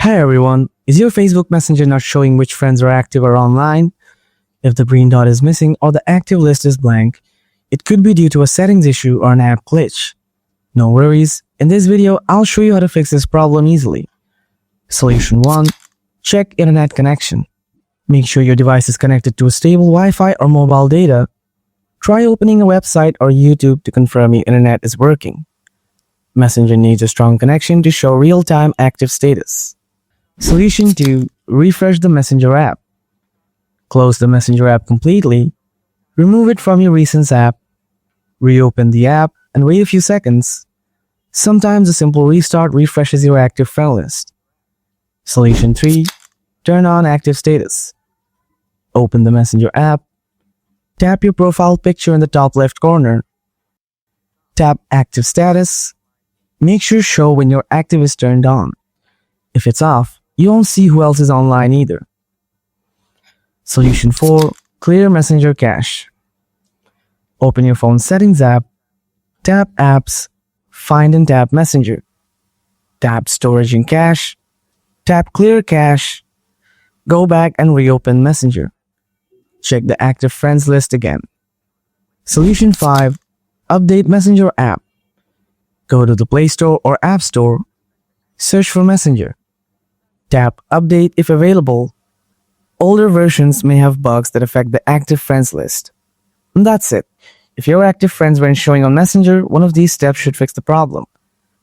Hi everyone, is your Facebook Messenger not showing which friends are active or online? If the green dot is missing or the active list is blank, it could be due to a settings issue or an app glitch. No worries, in this video I'll show you how to fix this problem easily. Solution 1. Check internet connection. Make sure your device is connected to a stable Wi-Fi or mobile data. Try opening a website or YouTube to confirm your internet is working. Messenger needs a strong connection to show real-time active status. Solution 2. Refresh the Messenger app. Close the Messenger app completely. Remove it from your Recents app. Reopen the app and wait a few seconds. Sometimes a simple restart refreshes your active friend list. Solution 3. Turn on active status. Open the Messenger app. Tap your profile picture in the top left corner. Tap active status. Make sure show when your active is turned on. If it's off, you won't see who else is online either. Solution 4. Clear Messenger cache. Open your phone settings app. Tap apps. Find and tap Messenger. Tap storage and cache. Tap clear cache. Go back and reopen Messenger. Check the active friends list again. Solution 5. Update Messenger app. Go to the Play Store or App Store. Search for Messenger. Tap Update if available. Older versions may have bugs that affect the active friends list. And that's it. If your active friends weren't showing on Messenger, one of these steps should fix the problem.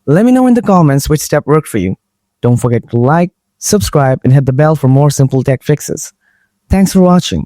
Let me know in the comments which step worked for you. Don't forget to like, subscribe, and hit the bell for more simple tech fixes. Thanks for watching.